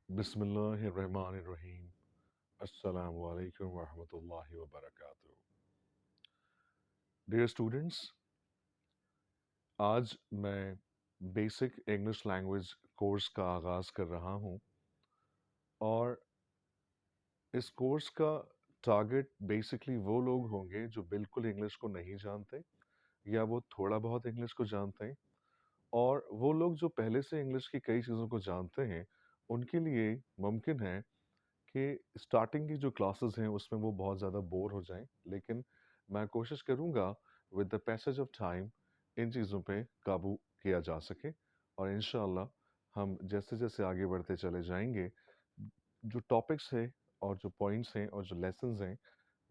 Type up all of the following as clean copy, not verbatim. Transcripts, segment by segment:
बिस्मिल्लाहिर्रहमानिर्रहीम। अस्सलामु अलैकुम वरहमतुल्लाहि वबरकातुहू। डियर स्टूडेंट्स, आज मैं बेसिक इंग्लिश लैंग्वेज कोर्स का आगाज़ कर रहा हूँ और इस कोर्स का टारगेट बेसिकली वो लोग होंगे जो बिल्कुल इंग्लिश को नहीं जानते या वो थोड़ा बहुत इंग्लिश को जानते हैं, और वो लोग जो पहले से इंग्लिश की कई चीज़ों को जानते हैं, उनके लिए मुमकिन है कि स्टार्टिंग की जो क्लासेस हैं उसमें वो बहुत ज़्यादा बोर हो जाएं। लेकिन मैं कोशिश करूँगा with the passage of time in चीज़ों पे काबू किया जा सके, और इंशाल्लाह हम जैसे जैसे आगे बढ़ते चले जाएंगे, जो टॉपिक्स हैं और जो पॉइंट्स हैं और जो लेसन्स हैं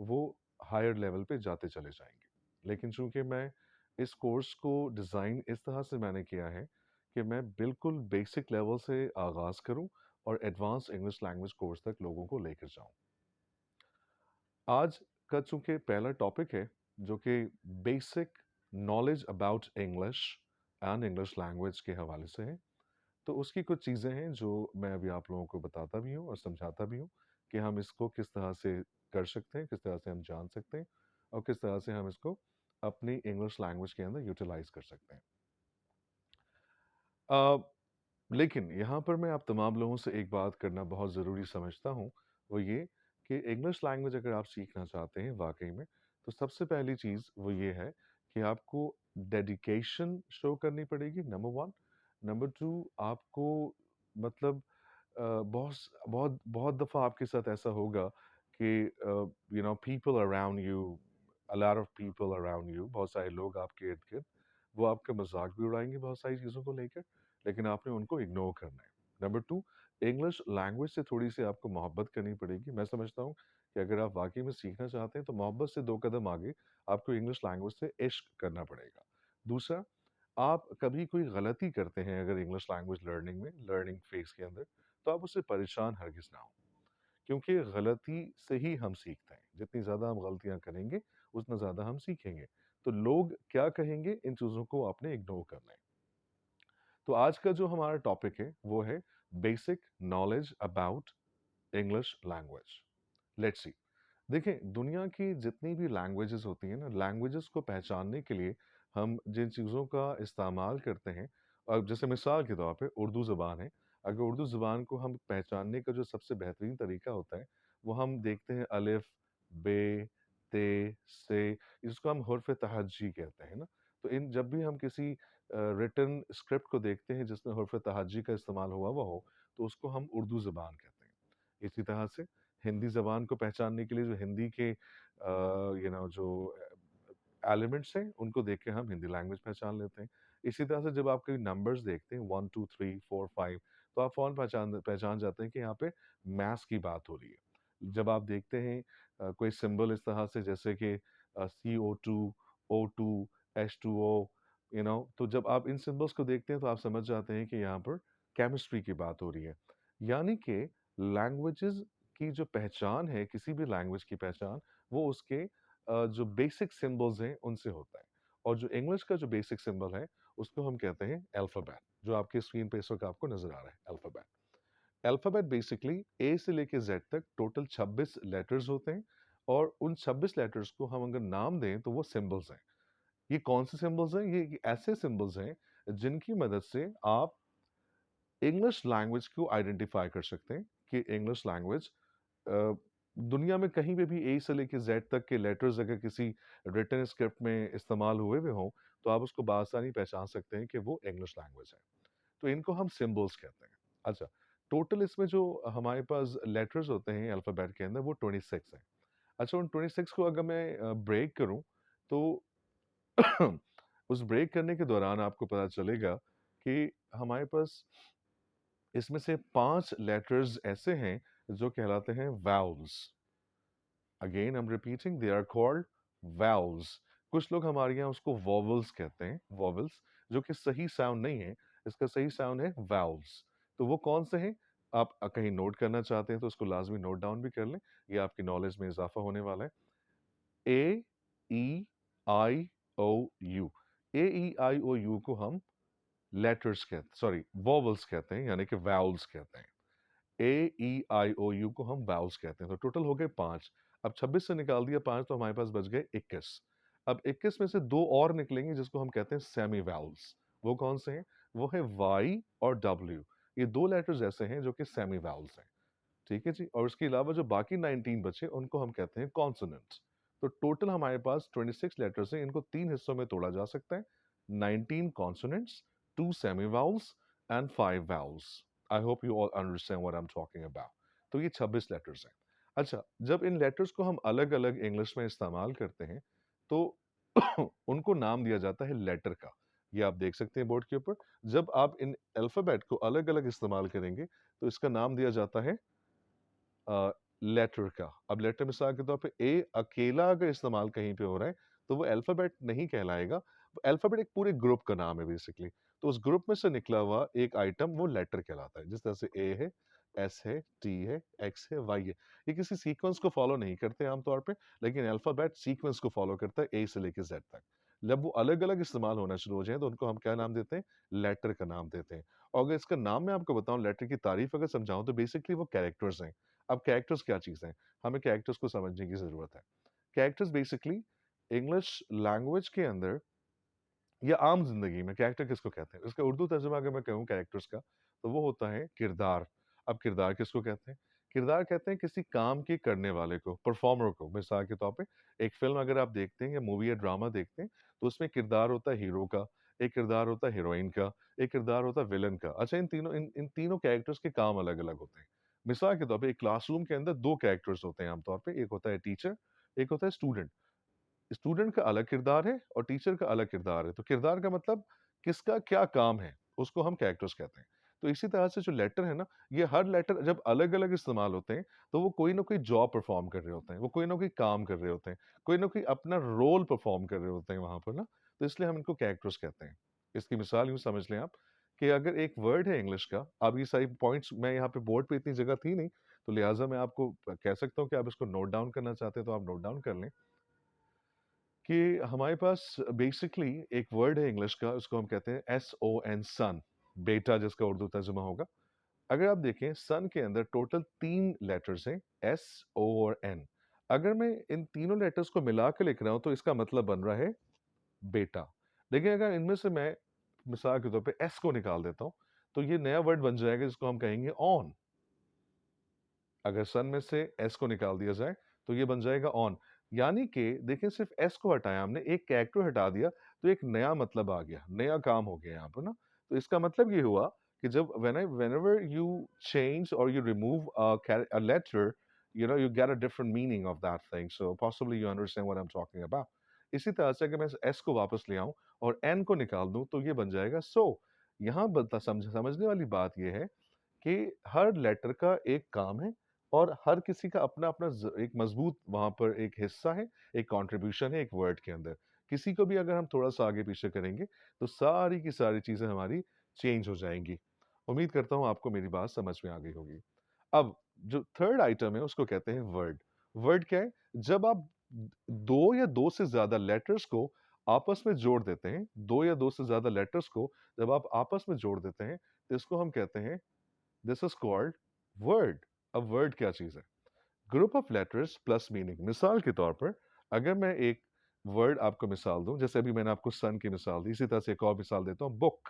वो हायर लेवल पे जाते चले जाएंगे। लेकिन चूंकि मैं इस कोर्स को डिज़ाइन इस तरह से मैंने किया है कि मैं बिल्कुल बेसिक लेवल से आगाज़ करूं और एडवांस इंग्लिश लैंग्वेज कोर्स तक लोगों को लेकर जाऊं। आज का चूंकि पहला टॉपिक है जो कि basic knowledge about English and English language के हवाले से है, तो उसकी कुछ चीज़ें हैं जो मैं अभी आप लोगों को बताता भी हूँ और समझाता भी हूँ कि हम इसको किस तरह से कर सकते हैं, किस तरह से हम जान सकते हैं और किस तरह से हम इसको अपनी इंग्लिश लैंग्वेज के अंदर यूटिलाइज कर सकते हैं। अ, लेकिन यहाँ पर मैं आप तमाम लोगों से एक बात करना बहुत ज़रूरी समझता हूँ, वो ये कि इंग्लिश लैंग्वेज अगर आप सीखना चाहते हैं वाक़ई में, तो सबसे पहली चीज़ वो ये है कि आपको डेडिकेशन शो करनी पड़ेगी, नंबर 1। नंबर 2, आपको मतलब बहुत बहुत बहुत दफ़ा आपके साथ ऐसा होगा कि people around you, a lot of people around you, बहुत सारे लोग आपके इर्द-गिर्द, वो आपका मज़ाक भी उड़ाएँगे बहुत सारी चीज़ों को लेकर, लेकिन आपने उनको इग्नोर करना है। नंबर 2, इंग्लिश लैंग्वेज से थोड़ी-सी आपको मोहब्बत करनी पड़ेगी। मैं समझता हूँ कि अगर आप वाक़ई में सीखना चाहते हैं, तो मोहब्बत से 2 कदम आगे आपको इंग्लिश लैंग्वेज से इश्क करना पड़ेगा। दूसरा, आप कभी कोई गलती करते हैं अगर इंग्लिश लैंग्वेज लर्निंग में, लर्निंग फ़ेज़ के अंदर, तो आप उससे परेशान हरगिज़ ना हों। क्योंकि गलती से ही हम सीखते हैं। जितनी ज़्यादा हम गलतियाँ करेंगे, उतना ज़्यादा हम सीखेंगे। तो लोग क्या कहेंगे, इन चीज़ों को आपने इग्नोर करना है। तो आज का जो हमारा टॉपिक है, वो है basic knowledge about English language. Let's see. देखिए, दुनिया की जितनी भी लैंग्वेजेस होती हैं ना, लैंग्वेजेस को पहचानने के लिए हम जिन चीज़ों का इस्तेमाल करते हैं, और जैसे मिसाल के तौर पे उर्दू ज़बान है, अगर उर्दू ज़बान को हम पहचानने का जो सबसे बेहतरीन तरीका होता है, वो हम देखते हैं अलिफ, बे, ते, से, इसको हम हुर्फ़ तहज्जी कहते हैं ना। तो इन जब भी हम किसी रिटन स्क्रिप्ट को देखते हैं जिसमें हुर्फ़ तहज्जी का इस्तेमाल हुआ हुआ हो, तो उसको हम उर्दू ज़बान कहते हैं। इसी तरह से हिंदी ज़बान को पहचानने के लिए जो हिंदी के जो एलिमेंट्स हैं, उनको देख के हम हिंदी लैंग्वेज पहचान लेते हैं। इसी तरह से जब आप कोई नंबर्स देखते हैं 1, 2, 3, 4, 5, तो आप फ़ौरन पहचान पहचान जाते हैं कि यहाँ पे मैथ्स की बात हो रही है। जब आप देखते हैं कोई सिंबल इस तरह से जैसे कि CO2, O2, H2O, तो जब आप इन सिंबल्स को देखते हैं तो आप समझ जाते हैं कि यहाँ पर केमिस्ट्री की बात हो रही है। यानी कि लैंग्वेजेज़ की जो पहचान है, किसी भी लैंग्वेज की पहचान, वो उसके जो बेसिक सिंबल्स हैं उनसे होता है। और जो इंग्लिश का जो बेसिक सिंबल है, उसको हम कहते हैं अल्फ़ाबेट, जो आपकी स्क्रीन पे इस वक़्त आपको नज़र आ रहा है, अल्फ़ाबेट। अल्फ़ाबेट बेसिकली ए से लेके ज़ेड तक टोटल 26 लेटर्स होते हैं, और उन 26 लेटर्स को हम अगर नाम दें तो वो सिंबल्स हैं। ये कौन से सिंबल्स हैं? ये ऐसे सिंबल्स हैं जिनकी मदद से आप इंग्लिश लैंग्वेज को आइडेंटिफ़ाई कर सकते हैं कि इंग्लिश लैंग्वेज अ, दुनिया में कहीं पे भी ए से लेके ज़ेड तक के लेटर्स अगर किसी रिटन स्क्रिप्ट में इस्तेमाल हुए हुए हों, तो आप उसको बआसानी पहचान सकते हैं कि वो इंग्लिश लैंग्वेज है। तो इनको हम सिंबल्स कहते हैं। अच्छा, टोटल इसमें जो हमारे पास लेटर्स होते हैं अल्फ़ाबेट के अंदर, वो 26 हैं। अच्छा, उन 26 को अगर मैं ब्रेक करूँ, तो उस ब्रेक करने के दौरान आपको पता चलेगा कि हमारे पास इसमें से 5 लेटर्स ऐसे हैं जो कहलाते हैं vowels. Again I am repeating, they are called vowels. कुछ लोग हमारे यहाँ उसको वॉवल्स कहते हैं, वॉवल्स, जो कि सही साउंड नहीं है। इसका सही साउंड है वावल्स। तो वो कौन से हैं? आप कहीं नोट करना चाहते हैं तो उसको लाज़मी नोट डाउन भी कर लें, ये आपकी नॉलेज में इज़ाफ़ा होने वाला है। ए, ई, आई, ओ, you. A, E, I, O, you को हम लेटर्स कहते, सॉरी, वॉवल्स कहते हैं, यानी कि वावल्स कहते हैं। ए, ई, आई, ओ, यू को हम वाउल्स कहते हैं। तो टोटल हो गए 5। अब 26 से निकाल दिया 5 तो हमारे पास बच गए 21। अब 21 में से 2 और निकलेंगे जिसको हम कहते हैं सेमी वाउल्स। वो कौन से हैं? वो है वाई और डब्ल्यू। ये 2 लेटर्स ऐसे हैं जो कि सेमी वाउल्स हैं। ठीक है जी? और इसके अलावा जो बाकी 19 बचे उनको हम कहते हैं कॉन्सोनेंट्स। तो टोटल हमारे पास 26 लेटर्स हैं, इनको 3 हिस्सों में तोड़ा जा सकता है। 19 consonants, 2 semi vowels and 5 vowels. I hope you all understand what I am talking about. तो ये 26 लेटर्स हैं। अच्छा, जब इन लेटर्स को हम अलग-अलग इंग्लिश में इस्तेमाल करते हैं, तो उनको नाम दिया जाता है लेटर का। ये आप देख सकते हैं बोर्ड के ऊपर। जब आप इन अल्फ़ाबेट को अलग-अलग इस्तेमाल करेंगे, तो इसका नाम दिया जाता है लेटर का। अब लेटर मिसाल के तौर पे ए अकेला अगर इस्तेमाल कहीं पे हो रहा है, तो वो अल्फ़ाबेट नहीं कहलाएगा। वो अल्फ़ाबेट एक पूरे ग्रुप का नाम है बेसिकली। तो उस ग्रुप में से निकला हुआ एक आइटम वो लेटर कहलाता है। जिस तरह से ए है, एस है, टी है, एक्स है, वाई है। ये किसी सीक्वेंस को फ़ॉलो नहीं करते आम तौर पे, लेकिन अल्फ़ाबेट सीक्वेंस को फ़ॉलो करता है ए से लेके ज़ेड तक। जब वो अलग-अलग इस्तेमाल होना शुरू हो जाएँ, तो उनको हम क्या नाम देते हैं? लेटर का नाम देते हैं। और अगर इसका नाम मैं आपको बताऊँ, लेटर की तारीफ़ अगर समझाऊँ, तो बेसिकली वो कैरेक्टर्स हैं। अब कैरेक्टर्स क्या चीज़ है? हमें कैरेक्टर्स को समझने की ज़रूरत है। कैरेक्टर्स बेसिकली इंग्लिश लैंग्वेज के अंदर या आम ज़िंदगी में कैरेक्टर किसको कहते हैं? इसका उर्दू तर्जुमा अगर मैं कहूँ कैरेक्टर्स का, तो वो होता है किरदार। अब किरदार किसको कहते हैं? किरदार कहते हैं किसी काम के करने वाले को, परफॉर्मर को। मिसाल के तौर पे एक फ़िल्म अगर आप देखते हैं या मूवी या ड्रामा देखते हैं, तो उसमें किरदार होता है हीरो का, एक किरदार होता है हीरोइन का, एक किरदार होता है विलेन का। अच्छा, इन तीनों कैरेक्टर्स के काम अलग-अलग होते हैं। मिसाल के तौर पे एक क्लासरूम के अंदर 2 कैरेक्टर्स होते हैं आम तौर पे, एक होता है टीचर, एक होता है स्टूडेंट। स्टूडेंट का अलग किरदार है और टीचर का अलग किरदार है। तो किरदार का मतलब किसका क्या काम है, उसको हम कैरेक्टर्स कहते हैं। तो इसी तरह से जो लेटर है ना, ये हर लेटर जब अलग-अलग इस्तेमाल होते हैं, तो वो कोई ना कोई जॉब परफॉर्म कर रहे होते हैं, वो कोई ना कोई काम कर रहे होते हैं, कोई ना कोई अपना रोल परफॉर्म कर रहे होते हैं वहाँ पर ना, तो इसलिए हम इनको कैरेक्टर्स कहते हैं। इसकी मिसाल यूँ समझ लें आप कि अगर एक वर्ड है इंग्लिश का, अब ये सारी पॉइंट्स मैं यहाँ पे बोर्ड पे इतनी जगह थी नहीं, तो लिहाज़ा मैं आपको कह सकता हूँ कि आप इसको नोट डाउन करना चाहते हैं, तो आप नोट डाउन कर लें। कि हमारे पास बेसिकली एक वर्ड है इंग्लिश का, उसको हम कहते हैं SON सन, बेटा जिसका उर्दू तर्जुमा होगा। अगर आप देखें सन के अंदर टोटल 3 लेटर्स हैं, S, O और N। अगर मैं इन तीनों लेटर्स को मिला के लिख रहा हूँ तो इसका मतलब बन रहा है बेटा। लेकिन अगर इनमें से मैं मिसाल के तौर पे S को निकाल देता हूँ, तो ये नया वर्ड बन जाएगा जिसको हम कहेंगे ऑन। अगर सन में से एस को निकाल दिया जाए तो ये बन जाएगा ऑन। यानी कि देखिए सिर्फ एस को हटाया हमने, एक कैरेक्टर हटा दिया, तो एक नया मतलब आ गया, नया काम हो गया यहाँ पर ना। तो इसका मतलब ये हुआ कि जब whenever you change or you remove a letter, you know, you get a different meaning of that thing. So possibly you understand what I'm talking about. इसी तरह से अगर मैं एस को वापस ले आऊं और एन को निकाल दूं तो ये बन जाएगा सो। यहाँ समझने वाली बात यह है कि हर लेटर का एक काम है और हर किसी का अपना-अपना एक मजबूत वहाँ पर एक हिस्सा है, एक कंट्रीब्यूशन है एक वर्ड के अंदर। किसी को भी अगर हम थोड़ा-सा आगे-पीछे करेंगे, तो सारी की सारी चीज़ें हमारी चेंज हो जाएँगी। उम्मीद करता हूँ आपको मेरी बात समझ में आ गई होगी। अब जो थर्ड आइटम है उसको कहते हैं वर्ड। वर्ड क्या है? जब आप 2 या 2 से ज़्यादा लेटर्स को आपस में जोड़ देते हैं, 2 या 2 से ज़्यादा लेटर्स को जब आप आपस में जोड़ देते हैं, तो इसको हम कहते हैं दिस इज कॉल्ड वर्ड। अब वर्ड क्या चीज है? Group of letters plus meaning. मिसाल के तौर पर अगर मैं एक वर्ड आपको मिसाल दूं, जैसे अभी मैंने आपको सन की मिसाल दी, इसी तरह से एक और मिसाल देता हूं, बुक।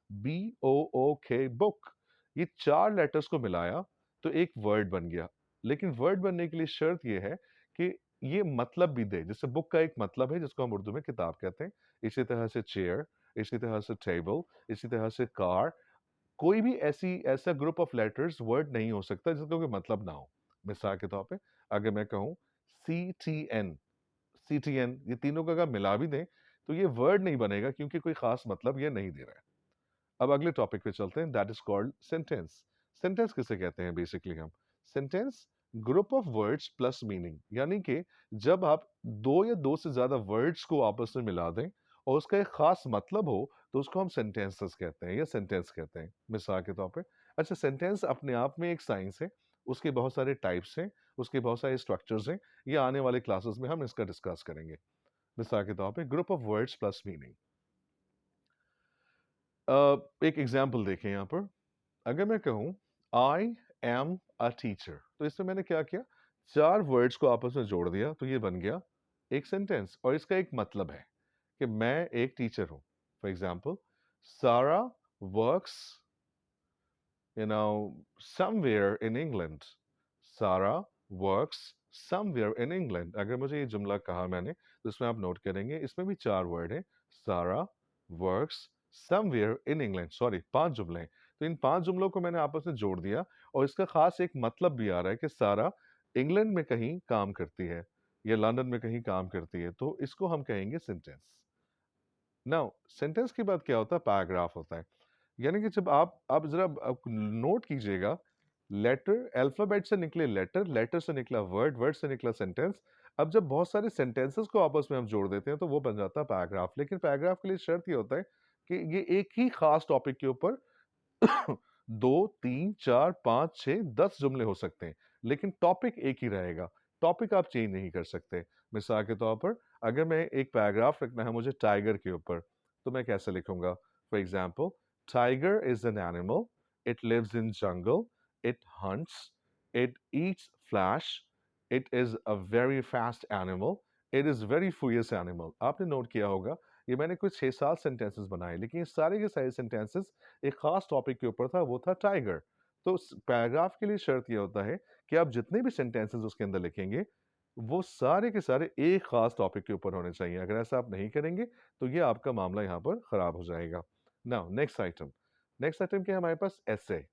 BOOK, book. ये 4 लेटर्स को मिलाया तो एक वर्ड बन गया। लेकिन वर्ड बनने के लिए शर्त यह है कि ये मतलब भी दे। जैसे बुक का एक मतलब है जिसको हम उर्दू में किताब कहते हैं, इसी तरह से चेयर, इसी तरह से टेबल, इसी तरह से कार। कोई भी ऐसा ग्रुप ऑफ लेटर्स वर्ड नहीं हो सकता जिसका कोई मतलब ना हो। मिसाल के तौर पे अगर मैं कहूँ CTN, CTN, ये तीनों का अगर मिला भी दें तो ये वर्ड नहीं बनेगा क्योंकि कोई खास मतलब ये नहीं दे रहा है। अब अगले टॉपिक पे चलते हैं, that is called sentence. Sentence किसे कहते हैं बेसिकली हम? Sentence group of words plus meaning, यानी कि जब आप 2 या 2 से ज्यादा वर्ड्स को आपस में मिला दें और उसका एक खास मतलब हो, तो उसको हम सेंटेंसेस कहते हैं या सेंटेंस कहते हैं। मिसाल के तौर पे अच्छा, सेंटेंस अपने आप में एक साइंस है, उसके बहुत सारे टाइप्स हैं, उसके बहुत सारे स्ट्रक्चर्स हैं। ये आने वाले क्लासेस में हम इसका डिस्कस करेंगे। मिसाल के तौर पे group of words plus meaning. एक एग्जाम्पल देखें यहाँ पर। अगर मैं कहूँ आई एम अ टीचर। तो इसमें मैंने क्या किया, 4 वर्ड्स को आपस में जोड़ दिया, तो ये बन गया एक सेंटेंस और इसका एक मतलब है कि मैं एक टीचर हूं। फॉर एग्जाम्पल, सारा वर्क्स somewhere in England. सारा वर्क्स समवेयर इन इंग्लैंड। अगर मुझे ये जुमला कहा मैंने, तो इसमें आप नोट करेंगे, इसमें भी 4 वर्ड हैं। सारा works somewhere in England, sorry 5 जुमले हैं। तो इन 5 जुमलों को मैंने आपस में जोड़ दिया और इसका खास एक मतलब भी आ रहा है कि सारा इंग्लैंड में कहीं काम करती है या लंदन में कहीं काम करती है, तो इसको हम कहेंगे सेंटेंस। नाउ सेंटेंस के बाद क्या होता है, पैराग्राफ होता है। यानी कि जब आप जरा आप नोट कीजिएगा, लेटर अल्फाबेट से निकले लेटर, लेटर से निकला वर्ड, वर्ड से निकला सेंटेंस। अब जब बहुत सारे सेंटेंसेस को आपस में हम जोड़ देते हैं तो वो बन जाता है पैराग्राफ। लेकिन पैराग्राफ के लिए शर्त ये होता है कि ये एक ही खास टॉपिक के ऊपर 2, 3, 4, 5, 6, 10 जुमले हो सकते हैं, लेकिन टॉपिक एक ही रहेगा। टॉपिक आप चेंज नहीं कर सकते। मिसाल के तौर पर, अगर मैं एक पैराग्राफ लिखना है मुझे टाइगर के ऊपर, तो मैं कैसे लिखूंगा? For example, tiger is an animal, it lives in jungle, it hunts, it eats flesh, it is a very fast animal, it is very furious animal. आपने नोट किया होगा, ये मैंने कुछ 6-7 सेंटेंसेस बनाए, लेकिन ये सारे के सारे सेंटेंसेस एक खास टॉपिक के ऊपर था, वो था टाइगर। तो पैराग्राफ के लिए शर्त ये होता है कि आप जितने भी सेंटेंसेस उसके अंदर लिखेंगे, वो सारे के सारे एक खास टॉपिक के ऊपर होने चाहिए। अगर ऐसा आप नहीं करेंगे तो ये आपका मामला यहाँ पर खराब हो जाएगा। Now next item, next item क्या है हमारे पास? ऐसे।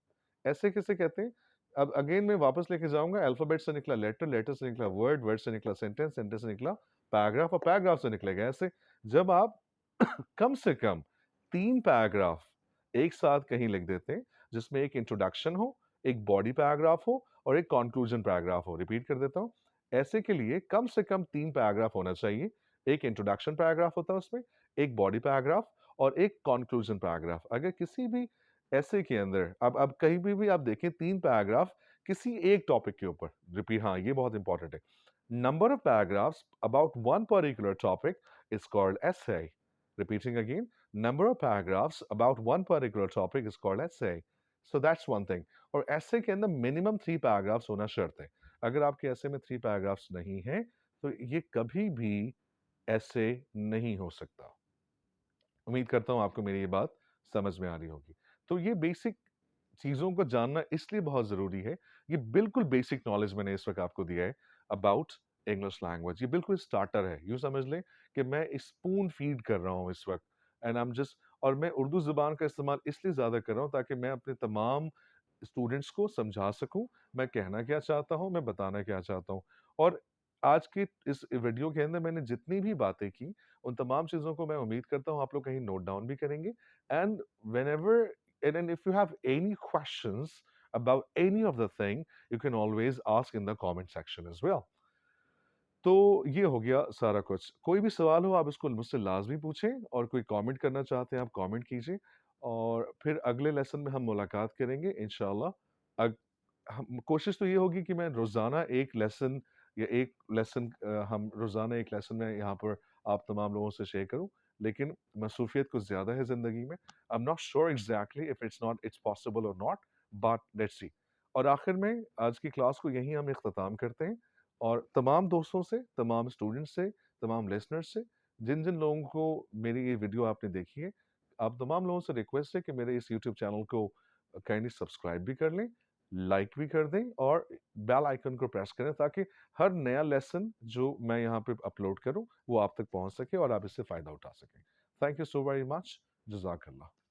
ऐसे किसे कहते हैं? अब अगेन मैं वापस लेके जाऊंगा, अल्फाबेट से निकला लेटर, लेटर से निकला वर्ड, वर्ड से निकला सेंटेंस, सेंटेंस से निकला पैराग्राफ और पैराग्राफ से निकलेगा ऐसे। जब आप कम से कम 3 पैराग्राफ एक साथ कहीं लिख देते हैं, जिसमें एक इंट्रोडक्शन हो, एक बॉडी पैराग्राफ हो और एक कंक्लूजन पैराग्राफ हो। रिपीट कर देता हूं, ऐसे के लिए कम से कम 3 पैराग्राफ होना चाहिए। एक इंट्रोडक्शन पैराग्राफ होता है उसमें, एक बॉडी पैराग्राफ और एक कंक्लूजन पैराग्राफ। अगर किसी भी ऐसे के अंदर अब कहीं भी आप देखें 3 पैराग्राफ किसी एक टॉपिक के ऊपर, रिपीट, हाँ ये बहुत इंपॉर्टेंट है। Number of paragraphs about one particular topic is called essay. Repeating again, number of paragraphs about one particular topic is called essay. So that's one thing. और essay के अंदर मिनिमम 3 पैराग्राफ्स होना शर्त है। अगर आपके essay में 3 पैराग्राफ्स नहीं हैं, तो ये कभी भी essay नहीं हो सकता। उम्मीद करता हूँ आपको मेरी ये बात समझ में आ रही होगी। तो ये बेसिक चीज़ों को जानना इसलिए बहुत ज़रूरी है। ये बिल्कुल बेसिक नॉलेज मैंने इस वक़्त आपको दिया है अबाउट इंग्लिश लैंग्वेज। ये बिल्कुल स्टार्टर है। यूँ समझ लें कि मैं स्पून फीड कर रहा हूँ इस वक़्त, एंड आई एम जस्ट, और मैं उर्दू ज़ुबान का इस्तेमाल इसलिए ज़्यादा कर रहा हूँ ताकि मैं अपने तमाम स्टूडेंट्स को समझा सकूँ, मैं कहना क्या चाहता हूँ, मैं बताना क्या चाहता हूँ। और आज की इस वीडियो के अंदर मैंने जितनी भी बातें की, उन तमाम चीज़ों को मैं उम्मीद करता हूँ आप लोग कहीं नोट डाउन भी करेंगे। And whenever and then if you have any questions about any of the thing, you can always ask in the comment section as well. तो ये हो गया सारा कुछ। कोई भी सवाल हो आप इसको मुझसे लाज़मी पूछें, और कोई कमेंट करना चाहते हैं आप कमेंट कीजिए, और फिर अगले लेसन में हम मुलाकात करेंगे इंशाल्लाह। हम कोशिश तो ये होगी कि मैं रोज़ाना एक लेसन या एक लेसन हम रोज़ाना एक लेसन में यहाँ पर आप तमाम लोगों से शेयर करूँ, लेकिन मसरूफियत कुछ ज़्यादा है ज़िंदगी में। I am not sure exactly if it's possible और नॉट, बट लेट्स सी। और आखिर में आज की क्लास को यहीं हम इख्तिताम करते हैं, और तमाम दोस्तों से, तमाम स्टूडेंट्स से, तमाम लिसनर्स से, जिन जिन लोगों को मेरी ये वीडियो आपने देखी है, आप तमाम लोगों से रिक्वेस्ट है कि मेरे इस यूट्यूब चैनल को काइंडली सब्सक्राइब भी कर लें, लाइक भी कर दें और बेल आइकन को प्रेस करें, ताकि हर नया लेसन जो मैं यहाँ पे अपलोड करूँ वो आप तक पहुँच सके और आप इससे फ़ायदा उठा सकें। Thank you so very much. जज़ाकल्लाह।